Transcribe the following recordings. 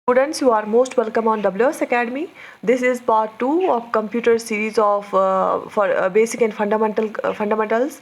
Students, you are most welcome on WS Academy. This is part 2 of computer series of for basic and fundamentals.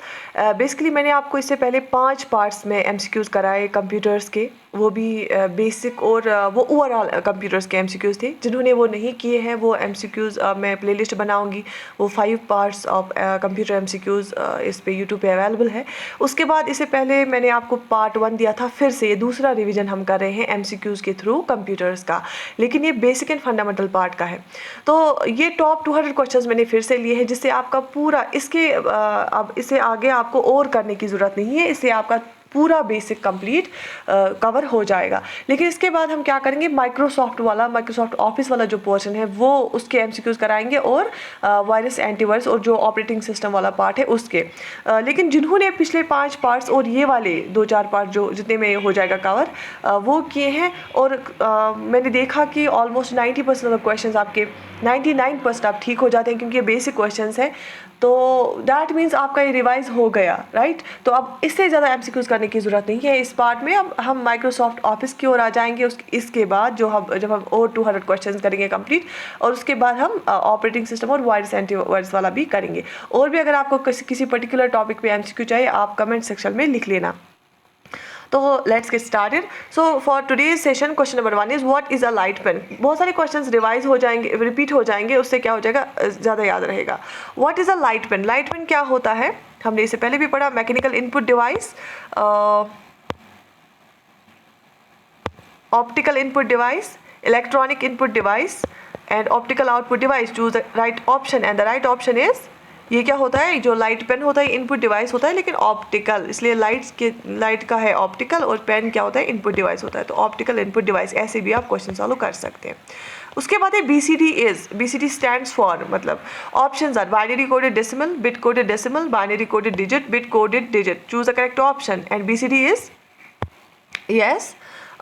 Basically मैंने आपको इससे पहले 5 parts में MCQs कराए computers के, वो भी बेसिक और वो ओवरऑल कंप्यूटर्स के MCQs थे. जिन्होंने वो नहीं किए हैं वो MCQs मैं प्लेलिस्ट बनाऊंगी. वो 5 पार्ट्स ऑफ कंप्यूटर MCQs इस पे यूट्यूब पे अवेलेबल है. उसके बाद इससे पहले मैंने आपको पार्ट 1 दिया था. फिर से ये दूसरा रिवीजन हम कर रहे हैं MCQs के थ्रू कंप्यूटर्स का, लेकिन ये बेसिक एंड फंडामेंटल पार्ट का है. तो ये टॉप 200 क्वेश्चंस मैंने फिर से लिए हैं, जिससे आपका पूरा इसके अब इससे आगे आपको और करने की ज़रूरत नहीं है. इससे आपका पूरा बेसिक कंप्लीट कवर हो जाएगा. लेकिन इसके बाद हम क्या करेंगे, माइक्रोसॉफ्ट ऑफिस वाला जो पोर्शन है वो उसके MCQs कराएंगे, और वायरस एंटीवायरस और जो ऑपरेटिंग सिस्टम वाला पार्ट है उसके. लेकिन जिन्होंने पिछले 5 पार्ट्स और ये वाले 2-4 पार्ट जो जितने में हो जाएगा कवर वो किए हैं, और मैंने देखा कि ऑलमोस्ट 90% ऑफ क्वेश्चन आपके 99% आप ठीक हो जाते हैं, क्योंकि ये बेसिक क्वेश्चन है. तो दैट मीन्स आपका ये रिवाइज हो गया, राइट. तो अब इससे ज़्यादा MCQs करने की ज़रूरत नहीं है इस पार्ट में. अब हम माइक्रोसॉफ्ट ऑफिस की ओर आ जाएंगे इसके बाद जब हम और 200 क्वेश्चंस करेंगे कंप्लीट, और उसके बाद हम ऑपरेटिंग सिस्टम और वायरस एंटीवायरस वाला भी करेंगे. और भी अगर आपको किसी पर्टिकुलर टॉपिक पे MCQ चाहिए, आप कमेंट सेक्शन में लिख लेना. तो let's get started. So for today's session question number 1 is what is a light pen. बहुत सारे क्वेश्चंस रिवाइज हो जाएंगे, रिपीट हो जाएंगे, उससे क्या हो जाएगा, ज़्यादा याद रहेगा. What is a light pen. Light pen क्या होता है, हमने इसे पहले भी पढ़ा. Mechanical input device, optical input device, electronic input device and optical output device. Choose the right option, and the right option is, ये क्या होता है, जो लाइट पेन होता है इनपुट डिवाइस होता है, लेकिन ऑप्टिकल, इसलिए लाइट का है ऑप्टिकल, और पेन क्या होता है, इनपुट डिवाइस होता है. तो ऑप्टिकल इनपुट डिवाइस, ऐसे भी आप क्वेश्चन सॉल्व कर सकते हैं. उसके बाद है BCD स्टैंड्स फॉर, मतलब options are binary coded decimal, bit coded decimal, binary coded digit, bit coded digit. Choose the correct option, and BCD is yes,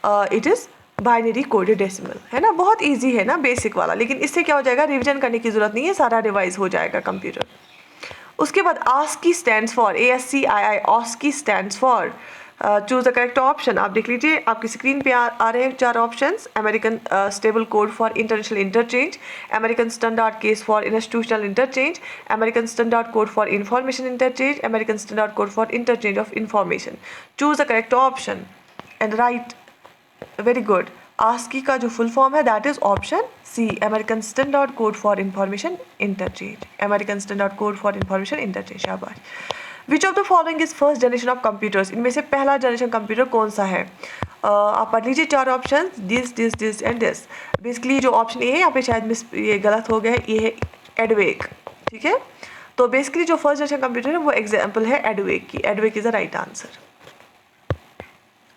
it is binary coded decimal. है ना, बहुत ईजी है ना, basic वाला. लेकिन इससे क्या हो जाएगा, रिविजन करने की जरूरत नहीं है, सारा रिवाइज हो जाएगा कंप्यूटर. उसके बाद ASCII stands for, ASCII, ASCII stands for. Choose the correct option. आप देख लीजिए, आपकी स्क्रीन पे आ रहे हैं 4 options. American stable code for international interchange, American standard case for institutional interchange, American standard code for information interchange, American standard code for interchange of information. Choose the correct option and right. Very good. ASCII का जो full form है that is option C, American standard code for information interchange. American standard code for information interchange. शाबाश. Which of the following is first generation of computers. इनमें से पहला generation computer कौन सा है. आप पढ़ लीजिए 4 option, this and this. Basically जो ऑप्शन ए है, यहाँ पे शायद ये गलत हो गया है, ये है एडवेक. ठीक है, तो बेसिकली जो फर्स्ट जनरेशन कंप्यूटर है वो एग्जाम्पल है एडवेक की. EDVAC is the right answer.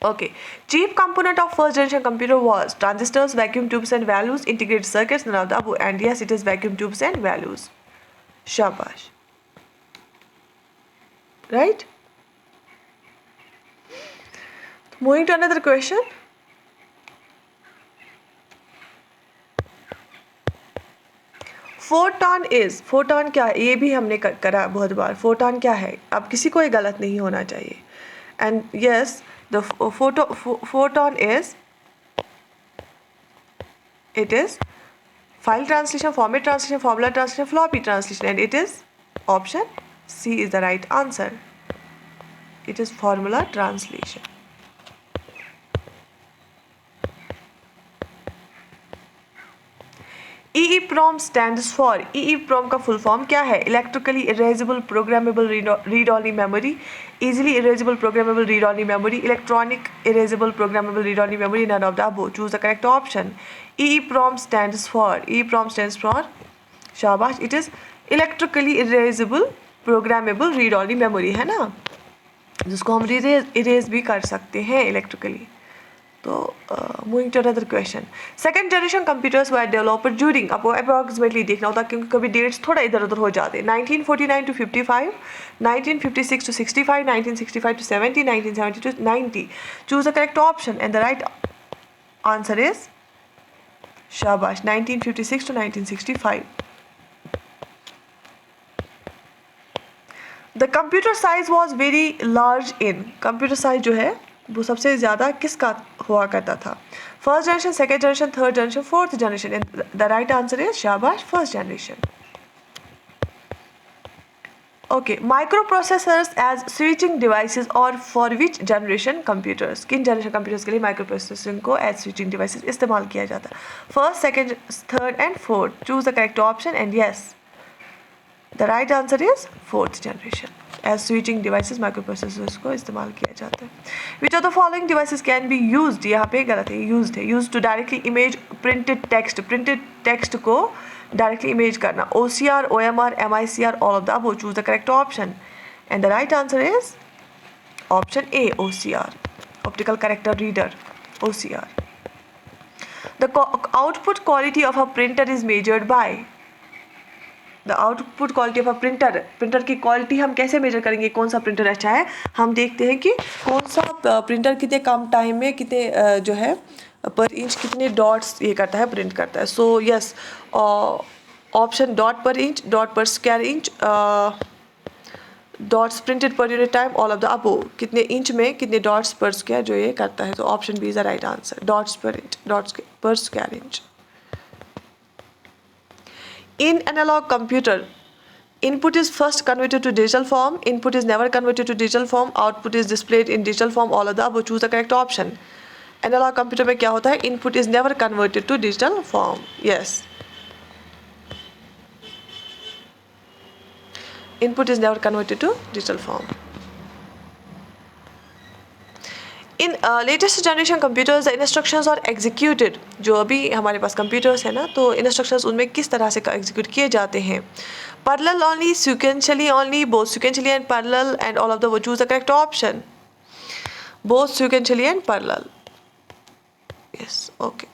Okay. Chief component of first generation computer was transistors, vacuum tubes and values, integrated circuits, none of the above. And yes, it is vacuum tubes and values. Shabash. Right? Moving to another question. Photon क्या है, ये भी हमने करा बहुत बार. Photon क्या है, अब किसी को ये गलत नहीं होना चाहिए. And yes, the photon is, it is file translation, format translation, formula translation, floppy translation, and it is option C is the right answer. It is formula translation. EEPROM stands for, EEPROM का full form क्या है, electrically erasable programmable read only memory, easily erasable programmable read only memory, electronic erasable programmable read only memory, none of the above. Choose the correct option. EEPROM stands for, शाबाश, it is electrically erasable programmable read only memory. है ना, जिसको हम erase भी कर सकते हैं electrically. तो moving to another question. Second generation computers were developed during, आपको अप्रॉक्सीमेटली देखना होता, क्योंकि कभी डेट्स थोड़ा इधर उधर हो जाते. 1949 to 55, 1956 to 65, 1965 to 70, 1970 to 90. Choose the correct option, and the right answer is, शाबाश, 1956 to 1965. The computer size was very large in, computer size जो है वो सबसे ज़्यादा किसका हुआ करता था? First generation, second generation, third generation, fourth generation? And the right answer is शाबाश, first generation. Okay, microprocessors as switching devices और फॉर विच जनरेशन कंप्यूटर्स? किन जनरेशन कंप्यूटर्स के लिए माइक्रोप्रोसेसरिंग को एज स्विचिंग डिवाइसेस इस्तेमाल किया जाता है? First, second, third and fourth. Choose the correct option and yes, the right answer is fourth generation. As switching devices microprocessors को इस्तेमाल किया जाता है. Which of the following devices can be used? यहाँ पे गलत है, यूज्ड है. Used to directly image printed text. Printed text को डायरेक्टली इमेज करना. OCR, OMR, MICR, all of the above. Choose the correct option. And the right answer is option A, OCR. Optical Character Reader, OCR. The output quality of a printer is measured by? The output quality of a printer. Printer की quality हम कैसे major करेंगे, कौन सा printer अच्छा है? हम देखते हैं कि कौन सा प्रिंटर कितने कम टाइम में कितने जो है पर इंच कितने डॉट्स ये करता है, प्रिंट करता है. सो यस, ऑप्शन डॉट पर इंच, डॉट पर square inch, dots printed per unit time, all of the above. कितने इंच में कितने डॉट्स पर स्क्वायर जो ये करता है. तो option B is the right answer, dots per inch, dots per square inch. In analog computer, input is first converted to digital form, input is never converted to digital form, output is displayed in digital form, all of the above. Choose the correct option. Analog computer में क्या होता है? Input is never converted to digital form. Yes. Input is never converted to digital form. In latest generation computers the instructions are executed. जो अभी हमारे पास computers है ना, तो इंस्ट्रक्शंस उनमें किस तरह से एग्जीक्यूट किए जाते हैं? Parallel only, sequentially only, both sequentially and parallel, and all of the. Choose the correct option. Both sequentially and parallel. Yes, okay.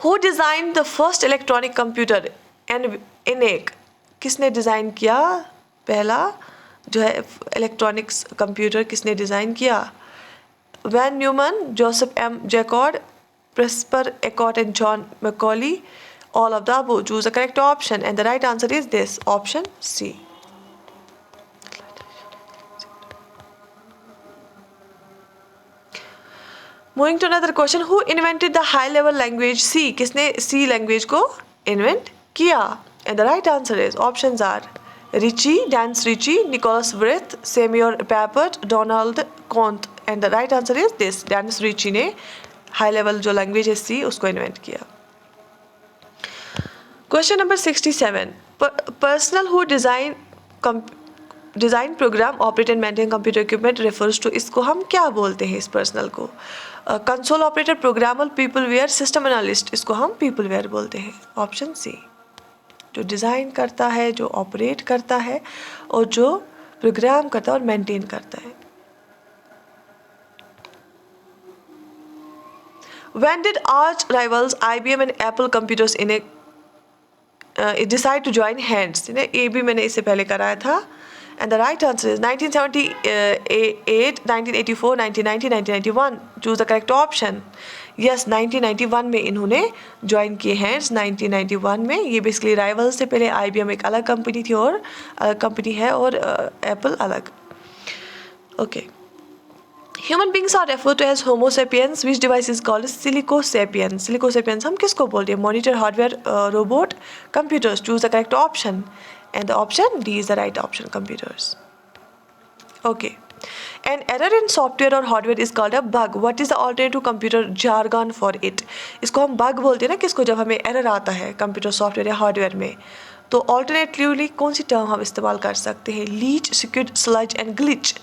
Who design the first electronic computer? And ENIAC. किसने design किया पहला जो है electronics computer? किसने design किया? Von Neumann, Joseph M. Jacquard, Presper Eckert and John Mauchly, all of the above. Choose the correct option and the right answer is this, option C. Moving to another question, who invented the high level language C? किसने C language को invent किया? And the right answer is, options are Ritchie, Dan Ritchie, Nicholas Wirth, Samuel Papert, Donald Kont. And the right answer is this, Dan Ritchie ने high level जो language है C उसको invent किया. Question number 67. Personnel who design program, operate and maintain computer equipment refers to, इसको हम क्या बोलते हैं? इस पर्सनल को console operator, programmer, peopleware, system analyst, इसको हम पीपल वेयर बोलते हैं. Option C. जो डिज़ाइन करता है, जो ऑपरेट करता है और जो प्रोग्राम करता है और मेंटेन करता है. When did arch rivals IBM and Apple computers in a decide to join hands? ये भी मैंने इससे पहले कराया था. And the right answer is 1978, 1984, 1990, 1991. Choose the correct option. Yes, 1991 में इन्होंने ज्वाइन किए हैं. 1991 में. ये बेसिकली राइवल से पहले IBM एक अलग कंपनी थी और अलग कंपनी है और एप्पल अलग. Okay. Human beings are referred to as Homo sapiens. Which device is called Silico sapiens? Silico sapiens हम किसको बोलते हैं? Monitor, hardware, robot, computers. Choose the correct option. And the option D is the right option, computers. Okay. An error in software or hardware is called a bug. What is the alternative computer jargon for it? इसको हम bug बोलते हैं ना किसको, जब हमें error आता है कंप्यूटर सॉफ्टवेयर या हार्डवेयर में. तो ऑल्टरनेटिवली कौन सी टर्म हम इस्तेमाल कर सकते हैं? Leech, squid, sludge and glitch.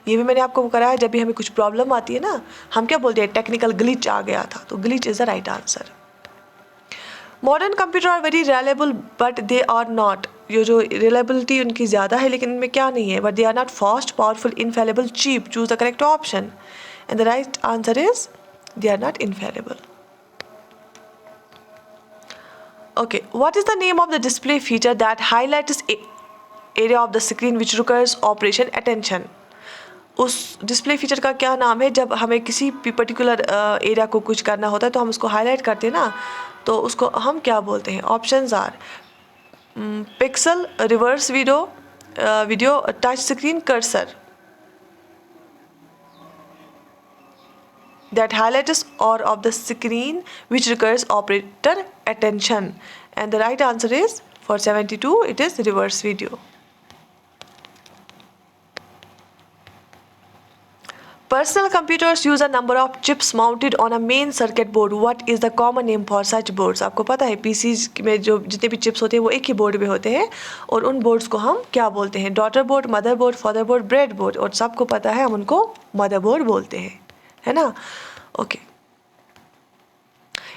ये भी मैंने आपको कराया. जब भी हमें कुछ प्रॉब्लम आती है ना, हम क्या बोलते हैं? टेक्निकल ग्लिच आ गया था. तो glitch is the right answer. Modern computer are very reliable but they are not. ये जो रिलायबिलिटी उनकी ज़्यादा है लेकिन इनमें क्या नहीं है? But they are not fast, powerful, infallible, cheap. Choose the correct option and the right answer is they are not infallible. Okay, what is the name of the display feature that highlights area of the screen which requires operation attention? उस display feature का क्या नाम है? जब हमें किसी भी particular area को कुछ करना होता है तो हम उसको हाईलाइट करते हैं ना, तो उसको हम क्या बोलते हैं? Options are pixel, reverse video, touch screen, cursor. that highlights or of the screen which requires operator attention. And the right answer is for 72, it is reverse video. Personal computers use a number of chips mounted on a main circuit board. What is the common name for such boards? आपको पता है PCs में जो जितने भी chips होते हैं वो एक ही बोर्ड में होते हैं और उन बोर्ड्स को हम क्या बोलते हैं? Daughter board, mother board, father board, bread board, और सबको पता है हम उनको मदर बोर्ड बोलते हैं, है ना? Okay.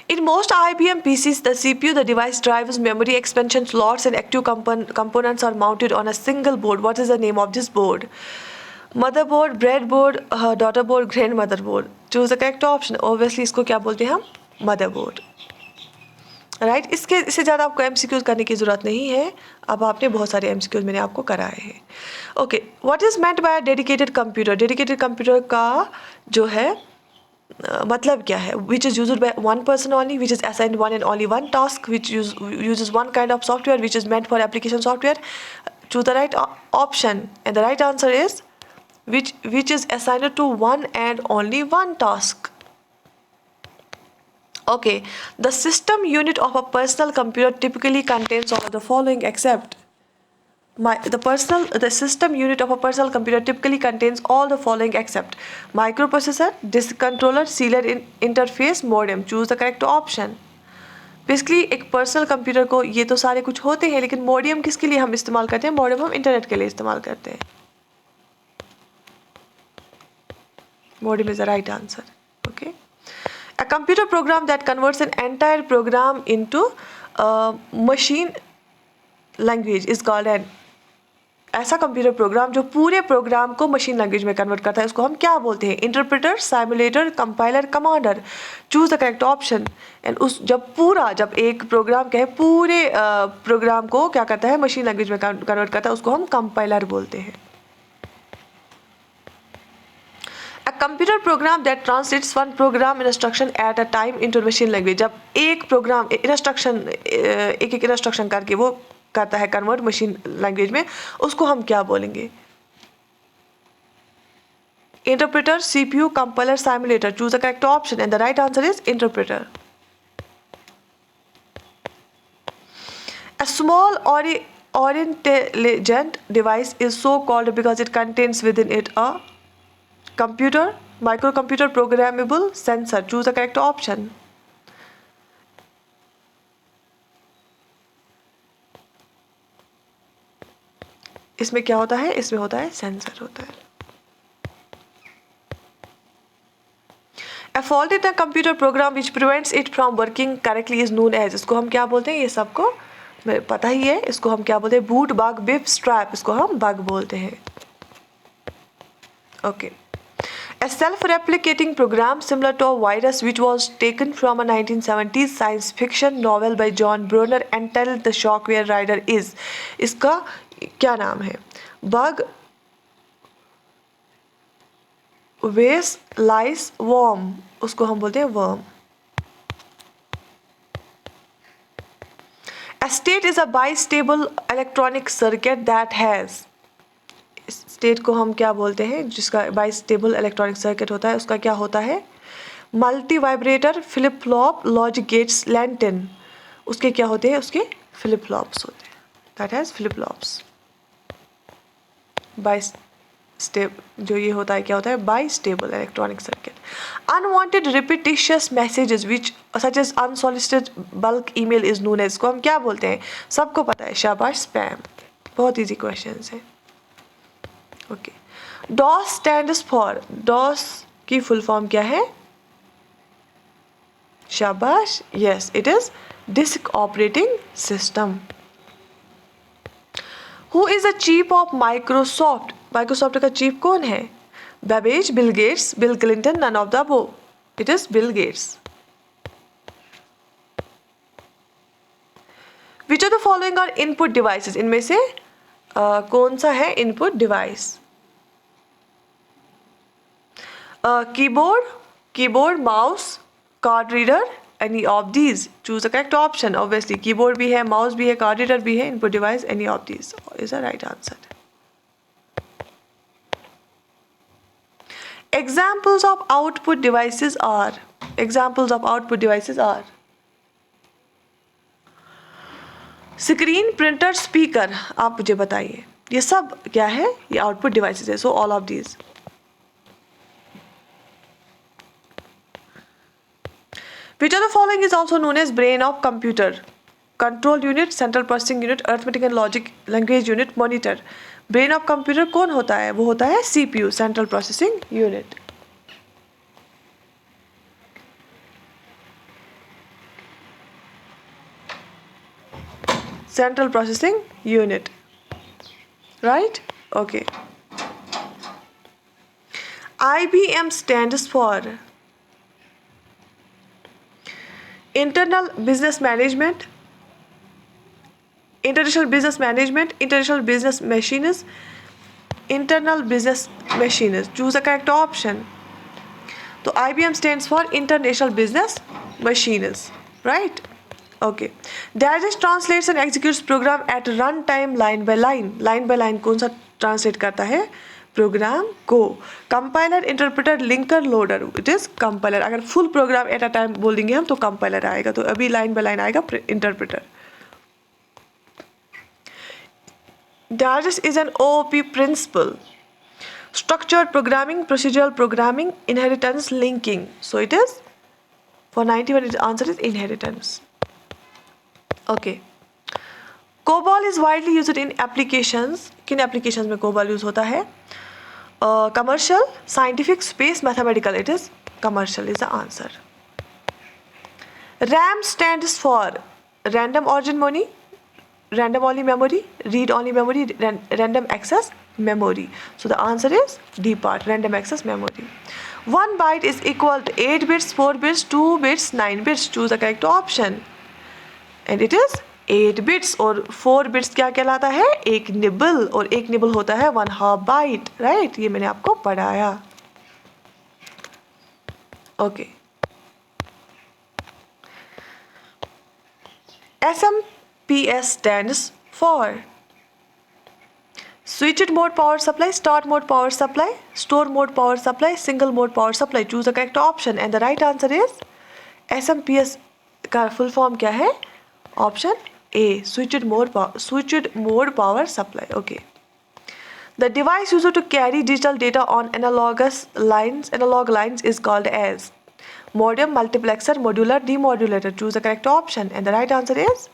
In most IBM PCs, the CPU, the device drivers, memory expansion slots, and active components are mounted on a single board. What is the name of this board? Motherboard, breadboard, daughterboard, grandmotherboard. Choose the correct option. Obviously इसको क्या बोलते हैं हम? Motherboard. Right इससे ज़्यादा आपको MCQs करने की ज़रूरत नहीं है. अब आपने बहुत सारे MCQs मैंने आपको कराए हैं. Okay, what is meant by dedicated computer? Dedicated computer का जो है मतलब क्या है? Which is used by one person only, which is assigned one and only one task, which uses one kind of software, which is meant for application software. Choose the right option and the right answer is which is assigned to one and only one task. Okay, the system unit of a personal computer typically contains all of the following except the system unit of a personal computer typically contains all the following except microprocessor, disk controller, serial interface, modem. Choose the correct option. Basically एक personal computer को ये तो सारे कुछ होते हैं, लेकिन modem किसके लिए हम इस्तेमाल करते हैं? मॉडेम हम इंटरनेट के लिए इस्तेमाल करते हैं. Modem is the right answer. Okay. A computer program that converts an entire program into machine language is called an. ऐसा कंप्यूटर प्रोग्राम जो पूरे प्रोग्राम को मशीन लैंग्वेज में कन्वर्ट करता है उसको हम क्या बोलते हैं? Interpreter, simulator, compiler, commander. Choose the correct option. And जब एक प्रोग्राम के पूरे प्रोग्राम को क्या करता है? मशीन लैंग्वेज में कन्वर्ट करता है उसको हम कंपाइलर बोलते हैं. A computer program that translates one program instruction at a time into machine language. जब एक प्रोग्राम एक इंस्ट्रक्शन करके वो करता है कन्वर्ट मशीन लैंग्वेज में, उसको हम क्या बोलेंगे? Interpreter, CPU, compiler, simulator. Choose the correct option and the right answer is interpreter. A small intelligent device is so called because it contains within it a computer, microcomputer, programmable, sensor. Choose the correct option. इसमें क्या होता है? इसमें होता है sensor होता है. A fault in a computer program which prevents it from working correctly is known as. इसको हम क्या बोलते हैं? ये सबको पता ही है. इसको हम क्या बोलते हैं? Boot, bug, beep, strap. इसको हम बग बोलते हैं. Okay. A self-replicating program similar to a virus which was taken from a 1970s science fiction novel by John Brunner entitled The Shockwave Rider is. इसका क्या नाम है? Bug, Vase, Lice, Worm. उसको हम बोलते हैं worm. A state is a bistable electronic circuit that has. State को हम क्या बोलते हैं? जिसका बाइस्टेबल इलेक्ट्रॉनिक सर्किट होता है उसका क्या होता है? Multi vibrator, flip flop, logic gates, लैंटन. उसके क्या होते हैं? उसके फ्लिप फ्लॉप्स होते हैं. That has flip flops. जो ये होता है क्या होता है? Bistable electronic circuit. Unwanted repetitious messages which such as unsolicited bulk email is known as. को हम क्या बोलते हैं? सबको पता है. शाबाश. स्पैम. बहुत इजी क्वेश्चंस है. Okay. DOS stands for. DOS की फुल फॉर्म क्या है? शाबाश. Yes, it is disk operating system. Who is the chief of Microsoft? Microsoft का चीफ कौन है? Babbage, Bill Gates, Bill Clinton, none of the above. It is Bill Gates. Which of the following are input devices? इनमें से कौन सा है input device? Keyboard, mouse, card reader, any of these. Choose the correct option. Obviously keyboard भी है, mouse भी है, card reader भी है. Input device any of these is the right answer. Examples of output devices are screen, printer, speaker. आप मुझे बताइए ये सब क्या है? ये आउटपुट डिवाइसेस है. So all of these. Which of the following is also known as brain of computer? Control unit, central processing unit, arithmetic and logic, language unit, monitor. Brain of computer कौन होता है? वो होता है CPU, central processing unit. Central processing unit. Right? Okay. IBM stands for Internal Business Management, International Business Management, International Business Machines, Internal Business Machines. Choose the correct option. So IBM stands for International Business Machines, right? Okay. Digest translates and executes program at runtime line by line. Line by line कौन सा translate करता है? Program को. Compiler, interpreter, linker, loader. It is compiler. अगर full program at a time बोल देंगे हम तो कंपाइलर आएगा. तो अभी लाइन बाय लाइन आएगा interpreter. Digest is an OOP principle. Structured programming, procedural programming, inheritance, linking. So it is for 91 it answer is inheritance. Okay. COBOL is widely used in applications. किन applications में COBOL use होता है? Commercial, scientific, space, mathematical. It is commercial is the answer. RAM stands for random origin memory, random only memory, read only memory, random access memory. So the answer is D part, random access memory. 1 byte is equal to 8 bits, 4 bits, 2 bits, 9 bits. Choose the correct option. And it is 8 bits. और 4 bits क्या कहलाता है? एक nibble. और एक nibble होता है 1/2 byte. Right? ये मैंने आपको पढ़ाया. Okay. SMPS stands for switched mode power supply, start mode power supply, store mode power supply, single mode power supply. Choose the correct option and the right answer is SMPS का full form क्या है? Option A, switched mode power supply. Okay. The device used to carry digital data on analog lines is called as modem, multiplexer, modular, demodulator. Choose the correct option and the right answer is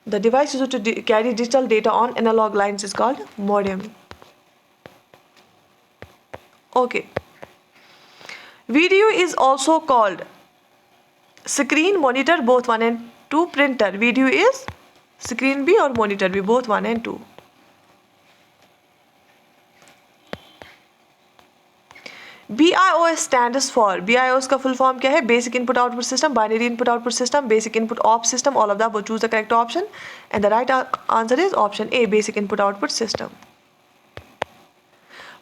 the device used to carry digital data on analog lines is called modem. Okay. Video is also called screen, monitor, both 1 and 2, printer. Video is screen भी और monitor भी, both 1 and 2. BIOS stands for, BIOS का full form क्या है? Basic Input Output System, Binary Input Output System, Basic Input Op System. All of that. We'll choose the correct option and the right answer is option A, Basic Input Output System.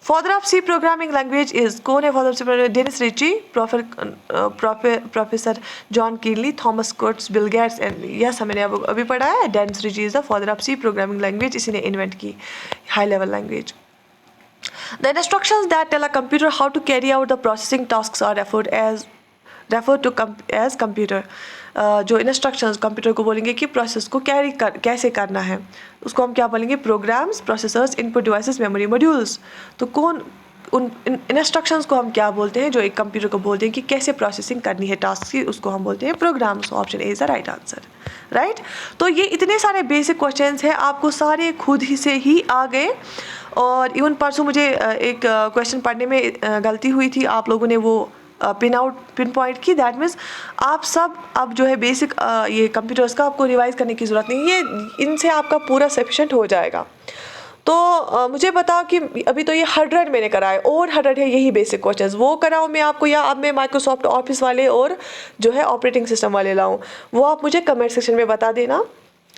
Father of C programming language is, कौन है father of C programming? Dennis Ritchie, Professor John Keeley, Thomas Kurtz, Bill Gates and yes मैंने अभी पढ़ा है. Dennis Ritchie is the father of C programming language. इसी ने invent की high level language. The instructions that tell a computer how to carry out the processing tasks are referred to as computer. जो instructions computer को बोलेंगे कि process को कैसे करना है, उसको हम क्या बोलेंगे? Programs, processors, input devices, memory modules. तो कौन उन इंस्ट्रक्शंस को हम क्या बोलते हैं जो एक कंप्यूटर को बोलते हैं कि कैसे प्रोसेसिंग करनी है टास्क की? उसको हम बोलते हैं programs. Option A is the right answer. Right? तो ये इतने सारे बेसिक क्वेश्चंस हैं, आपको सारे खुद ही से ही आ गए. और इवन परसों मुझे एक क्वेश्चन पढ़ने में गलती हुई थी, आप लोगों ने वो पिन पॉइंट की. दैट मीन्स आप सब अब जो है बेसिक ये कंप्यूटर्स का आपको रिवाइज करने की ज़रूरत नहीं है, इनसे आपका पूरा सफिशेंट हो जाएगा. तो मुझे बताओ कि अभी तो ये 100 मैंने कराए और 100 है यही बेसिक क्वेश्चंस, वो कराऊँ मैं आपको या अब मैं माइक्रोसॉफ्ट ऑफिस वाले और जो है ऑपरेटिंग सिस्टम वाले लाऊँ? वो आप मुझे कमेंट सेक्शन में बता देना,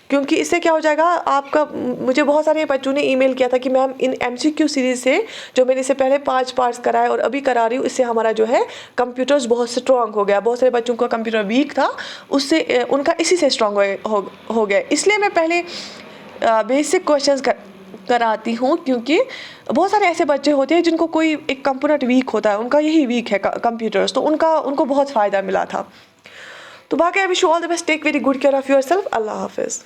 क्योंकि इससे क्या हो जाएगा आपका. मुझे बहुत सारे बच्चों ने ईमेल किया था कि मैम इन MCQ सीरीज़ से जो मैंने इससे पहले 5 पार्ट्स कराए और अभी करा रही हूँ, इससे हमारा जो है कंप्यूटर्स बहुत स्ट्रॉन्ग हो गया. बहुत सारे बच्चों का कंप्यूटर वीक था, उससे उनका इसी से स्ट्रॉन्ग हो गया. इसलिए मैं पहले बेसिक क्वेश्चंस कराती हूँ, क्योंकि बहुत सारे ऐसे बच्चे होते हैं जिनको कोई एक कंपोनेंट वीक होता है, उनका यही वीक है कंप्यूटर्स, तो उनको बहुत फ़ायदा मिला था। तो बाकी I wish you all the best, take very good care of your yourself हाफिज़।